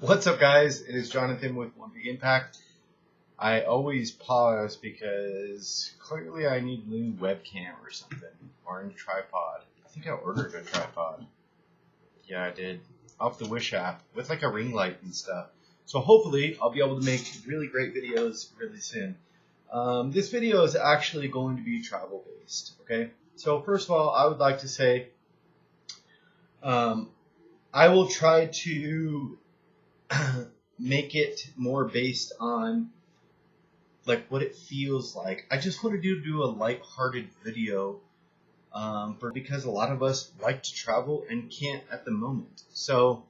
What's up, guys? It is Jonathan with One Big Impact. I always pause because clearly I need a new webcam or something, or a new tripod. I think I ordered a tripod. Yeah, I did. Off the Wish app with like a ring light and stuff. So hopefully I'll be able to make really great videos really soon. This video is actually going to be travel based. Okay. So first of all, I would like to say I will try to make it more based on like what it feels like. I just want to do a lighthearted video because a lot of us like to travel and can't at the moment. So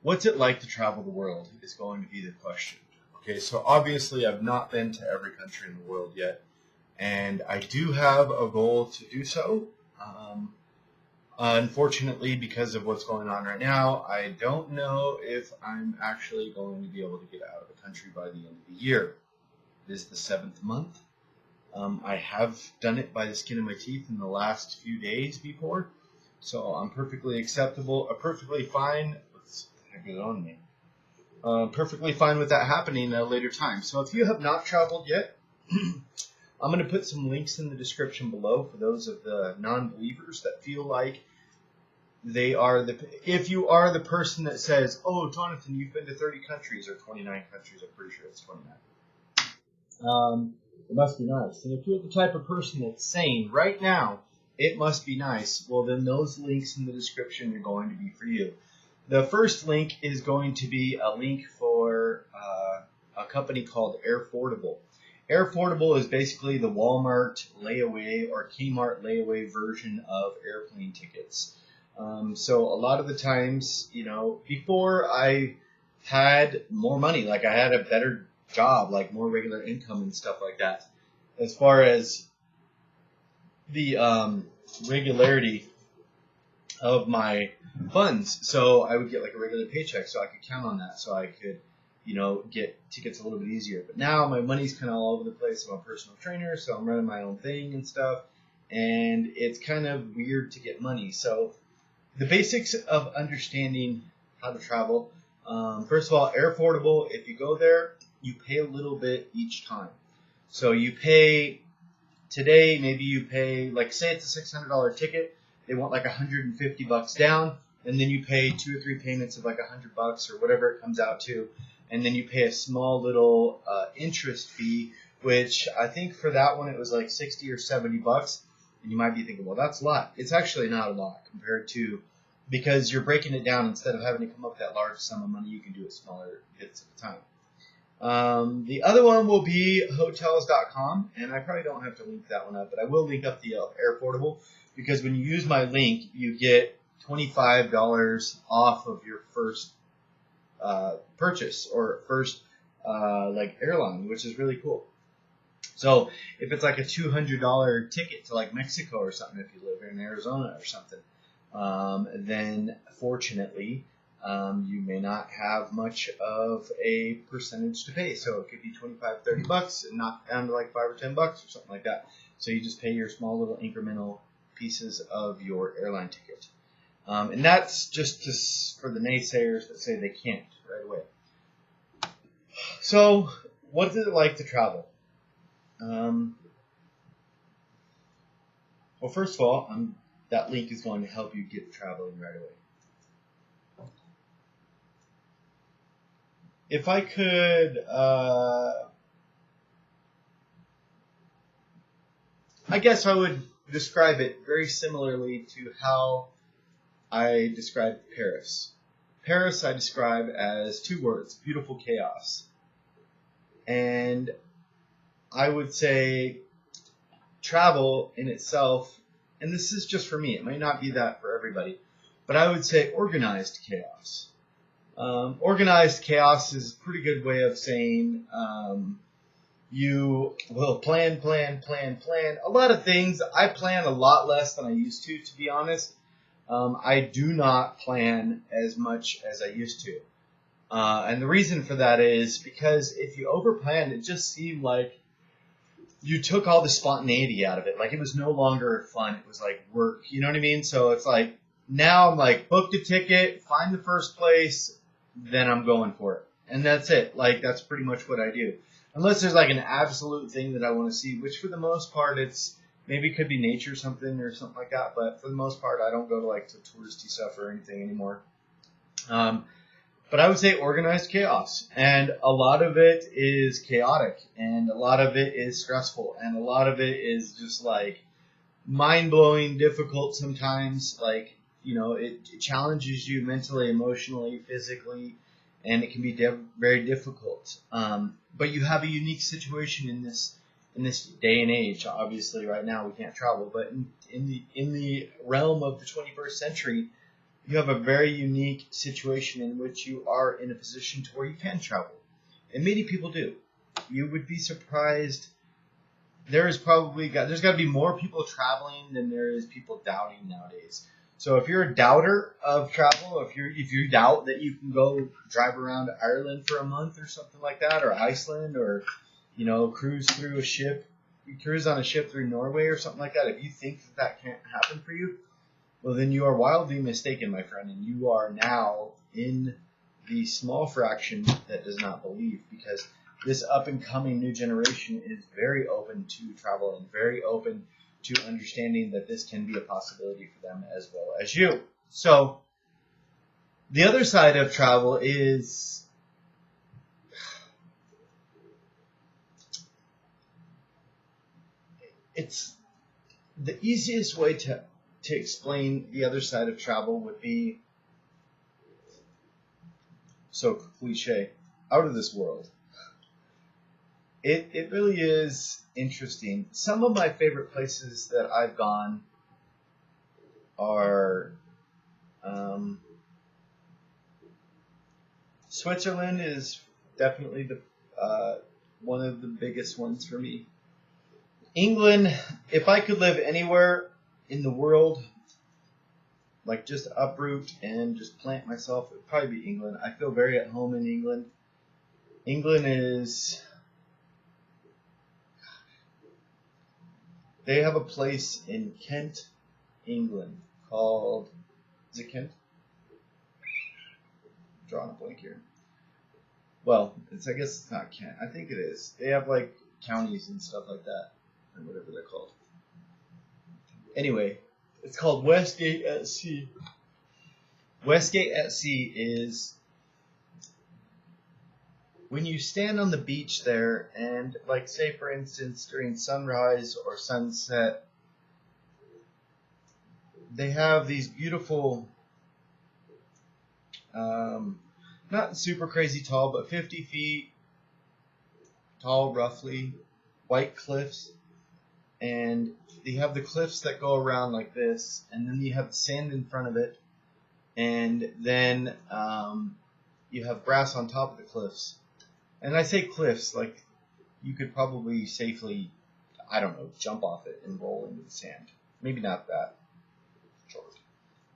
what's it like to travel the world is going to be the question. Okay, so obviously I've not been to every country in the world yet, and I do have a goal to do so. Unfortunately, because of what's going on right now, I don't know if I'm actually going to be able to get out of the country by the end of the year. It is the 7th month. I have done it by the skin of my teeth in the last few days before, so I'm perfectly fine. What's the heck is on me? Perfectly fine with that happening at a later time. So if you have not traveled yet, I'm going to put some links in the description below for those of the non-believers that feel like they are if you are the person that says, oh, Jonathan, you've been to 30 countries or 29 countries, I'm pretty sure it's 29. It must be nice. And if you're the type of person that's saying right now, it must be nice, well, then those links in the description are going to be for you. The first link is going to be a link for a company called Airfordable. Airfordable is basically the Walmart layaway or Kmart layaway version of airplane tickets. So a lot of the times, before I had more money, like I had a better job, like more regular income and stuff like that, as far as the regularity of my funds. So I would get like a regular paycheck, so I could count on that, so I could get tickets a little bit easier. But now my money's kind of all over the place. I'm a personal trainer, so I'm running my own thing and stuff, and it's kind of weird to get money. So the basics of understanding how to travel. First of all, Airfordable, if you go there, you pay a little bit each time. So you pay today, maybe you pay, like say it's a $600 ticket, they want like $150 down, and then you pay 2 or 3 payments of like $100 or whatever it comes out to, and then you pay a small little interest fee, which I think for that one it was like 60 or 70 bucks. And you might be thinking, well, that's a lot. It's actually not a lot compared to, because you're breaking it down. Instead of having to come up with that large sum of money, you can do it smaller bits at a time. The other one will be hotels.com, and I probably don't have to link that one up, but I will link up the Airfordable, because when you use my link, you get $25 off of your first purchase or first like airline, which is really cool. So if it's like a $200 ticket to like Mexico or something, if you live in Arizona or something, then fortunately you may not have much of a percentage to pay. So it could be 25, 30 bucks and not down to like 5 or 10 bucks or something like that. So you just pay your small little incremental pieces of your airline ticket. And that's just for the naysayers that say they can't right away. So what is it like to travel? Well, first of all, that link is going to help you get traveling right away. If I could, I guess I would describe it very similarly to how I describe Paris. Paris I describe as 2 words: beautiful chaos. And I would say travel in itself, and this is just for me, it might not be that for everybody, but I would say organized chaos. Organized chaos is a pretty good way of saying you will plan. A lot of things. I plan a lot less than I used to be honest. I do not plan as much as I used to. And the reason for that is because if you overplanned, it just seemed like you took all the spontaneity out of it. Like it was no longer fun. It was like work. You know what I mean? So it's like now I'm like booked a ticket, find the first place, then I'm going for it. And that's it. Like, that's pretty much what I do. Unless there's like an absolute thing that I want to see, which for the most part it's maybe it could be nature or something like that. But for the most part, I don't go to like to touristy stuff or anything anymore. But I would say organized chaos, and a lot of it is chaotic, and a lot of it is stressful, and a lot of it is just like mind-blowing, difficult sometimes. Like, it challenges you mentally, emotionally, physically, and it can be very difficult. But you have a unique situation in this day and age. Obviously, right now we can't travel, but in the realm of the 21st century, you have a very unique situation in which you are in a position to where you can travel, and many people do. You would be surprised. There's got to be more people traveling than there is people doubting nowadays. So if you're a doubter of travel, if you doubt that you can go drive around Ireland for a month or something like that, or Iceland, or cruise on a ship through Norway or something like that, if you think that can't happen for you, well, then you are wildly mistaken, my friend, and you are now in the small fraction that does not believe, because this up-and-coming new generation is very open to travel and very open to understanding that this can be a possibility for them as well as you. So, the other side of travel is it's the easiest way to explain the other side of travel would be so cliche, out of this world. It really is interesting. Some of my favorite places that I've gone are Switzerland is definitely the one of the biggest ones for me. England, if I could live anywhere in the world, like just uproot and just plant myself, it would probably be England. I feel very at home in England. England is... They have a place in Kent, England called... Is it Kent? I'm drawing a blank here. Well, I guess it's not Kent. I think it is. They have like counties and stuff like that, or whatever they're called. Anyway, it's called Westgate at Sea. Westgate at Sea is when you stand on the beach there and, like, say for instance during sunrise or sunset, they have these beautiful, not super crazy tall, but 50 feet tall roughly, white cliffs. And you have the cliffs that go around like this, and then you have the sand in front of it, and then you have grass on top of the cliffs. And I say cliffs, like you could probably safely, I don't know, jump off it and roll into the sand. Maybe not that short.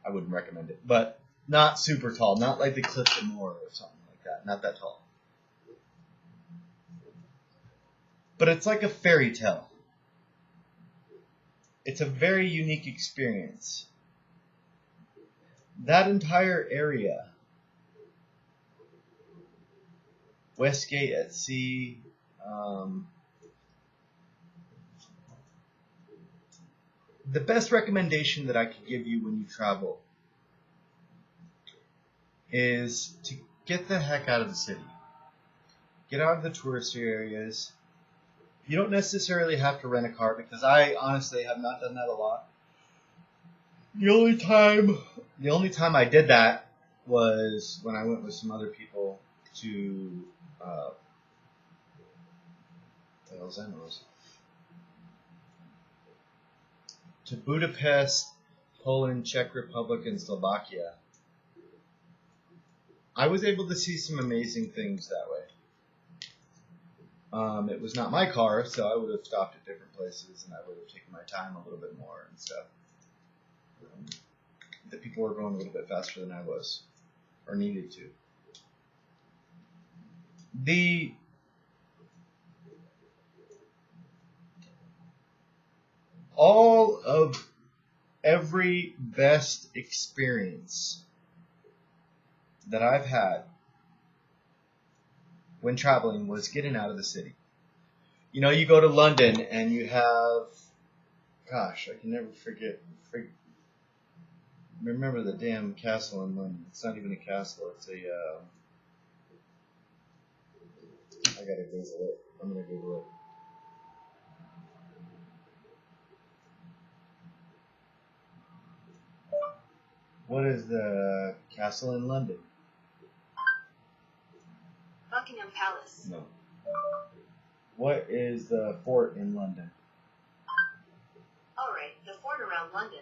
I wouldn't recommend it. But not super tall, not like the Cliffs of Moher or something like that. Not that tall. But it's like a fairy tale. It's a very unique experience. That entire area, Westgate at Sea, the best recommendation that I could give you when you travel is to get the heck out of the city. Get out of the tourist areas. You don't necessarily have to rent a car, because I honestly have not done that a lot. The only time I did that was when I went with some other people to to Budapest, Poland, Czech Republic, and Slovakia. I was able to see some amazing things that way. It was not my car, so I would have stopped at different places, and I would have taken my time a little bit more and stuff. The people were going a little bit faster than I was, or needed to. All of every best experience that I've had when traveling was getting out of the city. You know, you go to London and you have, gosh, I can never remember the damn castle in London. It's not even a castle. It's I gotta Google it. I'm gonna Google it. What is the castle in London? Buckingham Palace. No. What is the fort in London? Alright, the fort around London.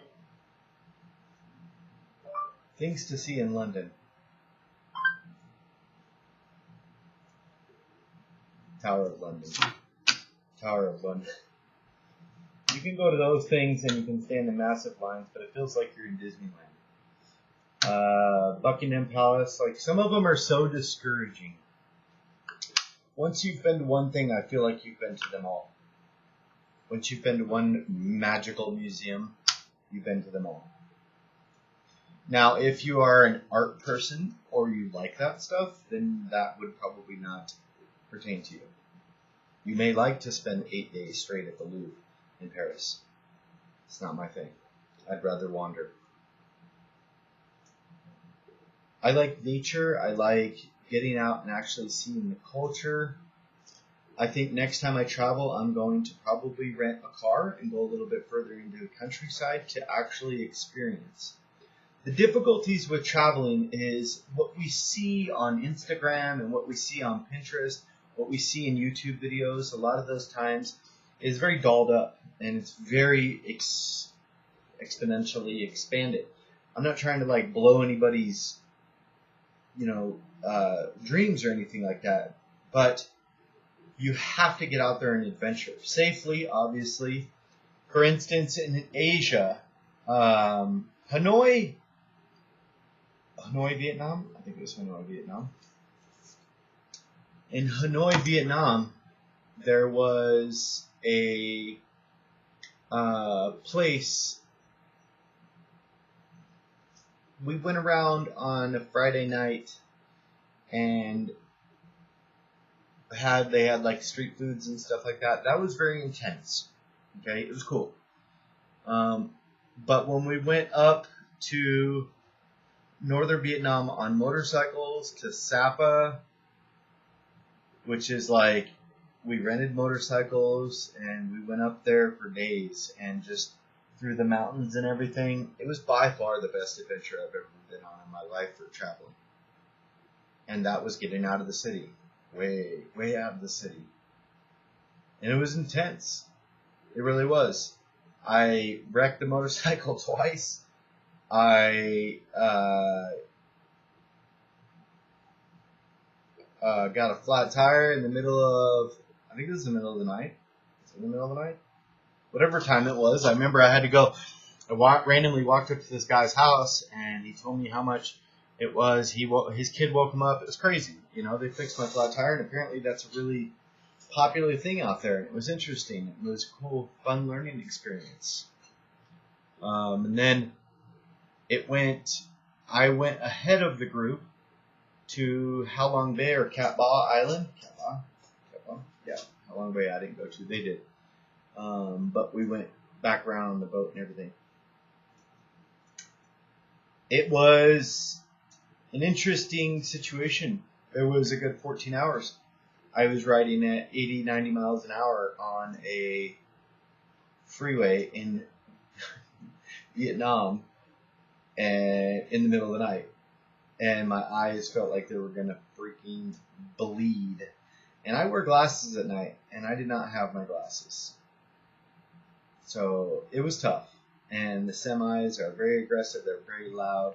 Things to see in London. Tower of London. Tower of London. You can go to those things and you can stand in massive lines, but it feels like you're in Disneyland. Buckingham Palace, like some of them are so discouraging. Once you've been to one thing, I feel like you've been to them all. Once you've been to one magical museum, you've been to them all. Now, if you are an art person or you like that stuff, then that would probably not pertain to you. You may like to spend 8 days straight at the Louvre in Paris. It's not my thing. I'd rather wander. I like nature. I like getting out and actually seeing the culture. I think next time I travel, I'm going to probably rent a car and go a little bit further into the countryside to actually experience. The difficulties with traveling is what we see on Instagram and what we see on Pinterest, what we see in YouTube videos, a lot of those times is very dolled up and it's very exponentially expanded. I'm not trying to like blow anybody's dreams or anything like that. But you have to get out there and adventure safely, obviously. For instance, in Asia, Hanoi, Vietnam. I think it was Hanoi, Vietnam. In Hanoi, Vietnam, there was a place. We went around on a Friday night and they had like street foods and stuff like that. That was very intense. Okay, it was cool. But when we went up to northern Vietnam on motorcycles to Sapa, which is like we rented motorcycles and we went up there for days and just through the mountains and everything. It was by far the best adventure I've ever been on in my life for traveling. And that was getting out of the city. Way, way out of the city. And it was intense. It really was. I wrecked the motorcycle twice. I got a flat tire in the middle of, I think it was the middle of the night. Was it the middle of the night? Whatever time it was, I remember I had to go. I randomly walked up to this guy's house, and he told me how much it was. His kid woke him up. It was crazy. They fixed my flat tire, and apparently that's a really popular thing out there. And it was interesting. It was a cool, fun learning experience. And then I went ahead of the group to Halong Bay or Cat Ba Island. Cat Ba? Yeah, Halong Bay I didn't go to. They did. But we went back around on the boat and everything. It was an interesting situation. It was a good 14 hours. I was riding at 80, 90 miles an hour on a freeway in Vietnam and in the middle of the night. And my eyes felt like they were going to freaking bleed. And I wear glasses at night, and I did not have my glasses. So it was tough. And the semis are very aggressive. They're very loud.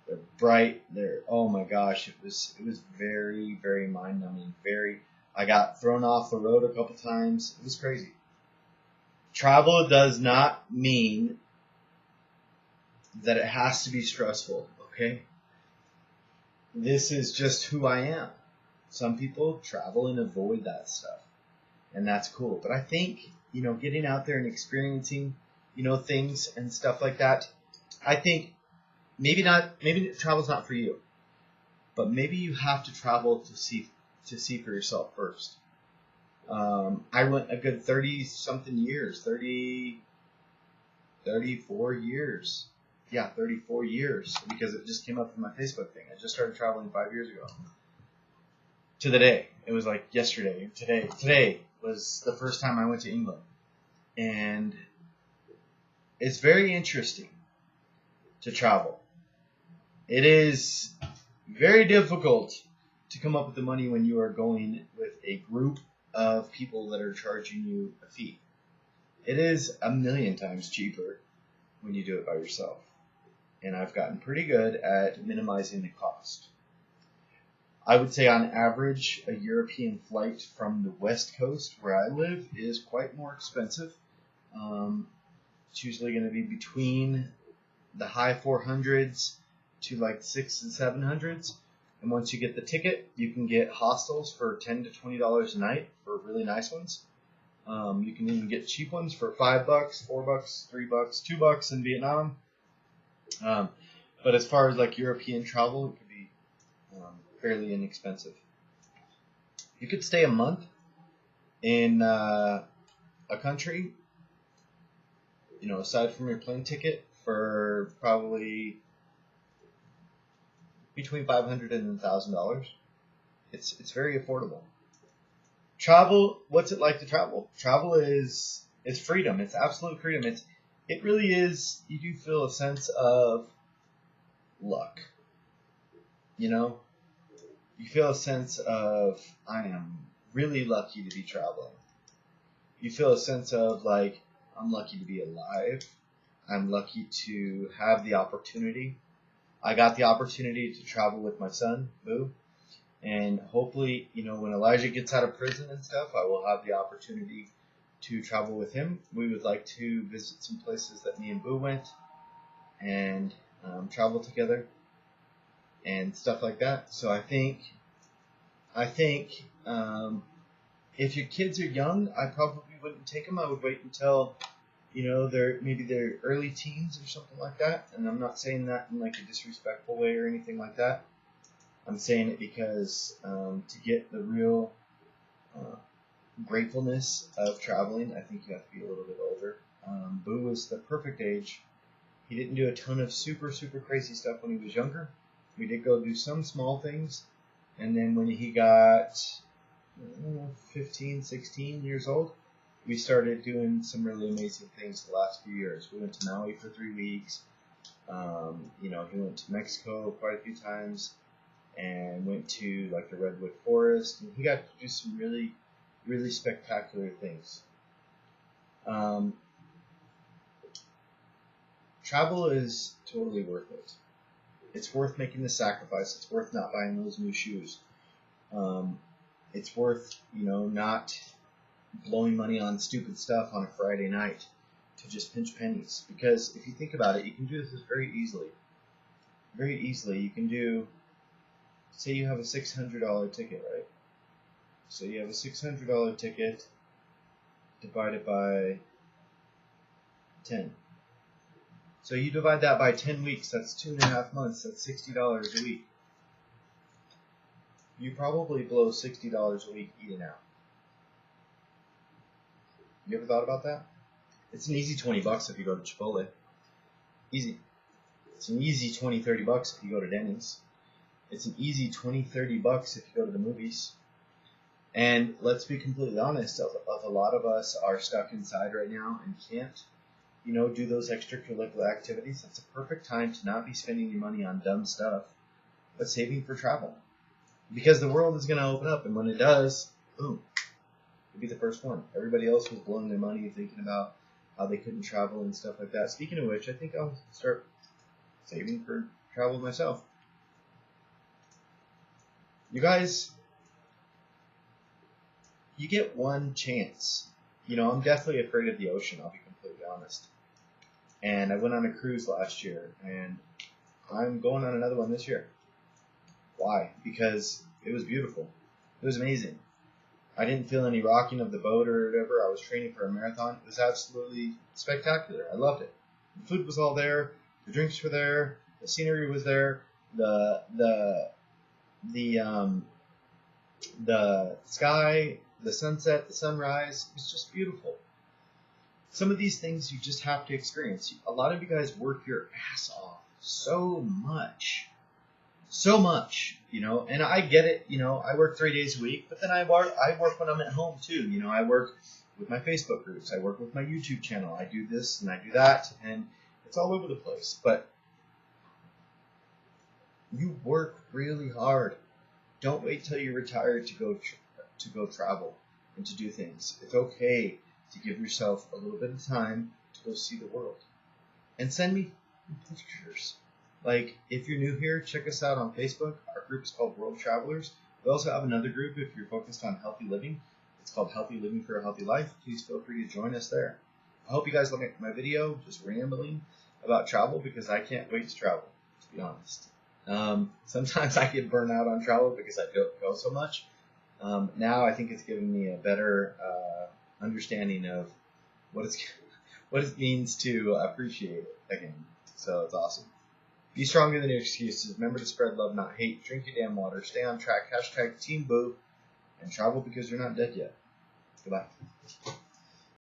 They're bright. Oh my gosh, it was very, very mind-numbing. I got thrown off the road a couple times. It was crazy. Travel does not mean that it has to be stressful, okay? This is just who I am. Some people travel and avoid that stuff, and that's cool. But I think, getting out there and experiencing, things and stuff like that, I think maybe travel's not for you, but maybe you have to travel to see to see for yourself first. I went a good 30-something years, 34 years. Yeah, 34 years, because it just came up in my Facebook thing. I just started traveling 5 years ago. To the day. It was like yesterday. Today was the first time I went to England. And it's very interesting to travel. It is very difficult to come up with the money when you are going with a group of people that are charging you a fee. It is a million times cheaper when you do it by yourself. And I've gotten pretty good at minimizing the cost. I would say on average, a European flight from the West Coast, where I live, is quite more expensive. It's usually going to be between the high 400s to like 600s and 700s. And once you get the ticket, you can get hostels for $10 to $20 a night for really nice ones. You can even get cheap ones for $5, $4, $3, $2 in Vietnam. But as far as like European travel, it could be fairly inexpensive. You could stay a month in a country, aside from your plane ticket, for probably between $500 and $1,000. It's very affordable. Travel, what's it like to travel? Travel is freedom. It's absolute freedom. It really is. You do feel a sense of luck. You feel a sense of, I am really lucky to be traveling. You feel a sense of like, I'm lucky to be alive. I'm lucky to have the opportunity. I got the opportunity to travel with my son, Boo. And hopefully, when Elijah gets out of prison and stuff, I will have the opportunity to travel with him. We would like to visit some places that me and Boo went and travel together and stuff like that. So I think if your kids are young, I probably wouldn't take them. I would wait until they're early teens or something like that. And I'm not saying that in like a disrespectful way or anything like that. I'm saying it because to get the real gratefulness of traveling, I think you have to be a little bit older. Boo was the perfect age. He didn't do a ton of super, super crazy stuff when he was younger. We did go do some small things. And then when he got 15, 16 years old, we started doing some really amazing things the last few years. We went to Maui for 3 weeks. He went to Mexico quite a few times and went to like the Redwood Forest. And he got to do some really, really spectacular things. Travel is totally worth it. It's worth making the sacrifice. It's worth not buying those new shoes. It's worth, not blowing money on stupid stuff on a Friday night to just pinch pennies. Because if you think about it, you can do this very easily. Very easily. You can do, say you have a $600 ticket, right? So you have a $600 ticket divided by 10. So you divide that by 10 weeks, that's 2.5 months, that's $60 a week. You probably blow $60 a week eating out. You ever thought about that? It's an easy $20 if you go to Chipotle. Easy. It's an easy $20, $30 if you go to Denny's. It's an easy $20, $30 if you go to the movies. And let's be completely honest, a lot of us are stuck inside right now and can't do those extracurricular activities. It's a perfect time to not be spending your money on dumb stuff, but saving for travel. Because the world is going to open up, and when it does, boom, you'll be the first one. Everybody else was blowing their money thinking about how they couldn't travel and stuff like that. Speaking of which, I think I'll start saving for travel myself. You guys, you get one chance. I'm definitely afraid of the ocean, I'll be completely honest. And I went on a cruise last year, and I'm going on another one this year. Why? Because it was beautiful. It was amazing. I didn't feel any rocking of the boat or whatever. I was training for a marathon. It was absolutely spectacular. I loved it. The food was all there. The drinks were there. The scenery was there. The the sky, the sunset, the sunrise. It's just beautiful. Some of these things you just have to experience. A lot of you guys work your ass off so much, and I get it. I work 3 days a week, but then I work when I'm at home too. I work with my Facebook groups. I work with my YouTube channel. I do this and I do that, and it's all over the place. But you work really hard. Don't wait till you're retired to go travel and to do things. It's okay to give yourself a little bit of time to go see the world. And send me pictures. Like, if you're new here, check us out on Facebook. Our group is called World Travelers. We also have another group if you're focused on healthy living. It's called Healthy Living for a Healthy Life. Please feel free to join us there. I hope you guys like my video, just rambling about travel, because I can't wait to travel, to be honest. Sometimes I get burnt out on travel because I don't go so much. Now I think it's given me a better understanding of what it means to appreciate it again. So it's awesome. Be stronger than your excuses. Remember to spread love, not hate. Drink your damn water. Stay on track. #TeamBoo. And travel because you're not dead yet. Goodbye.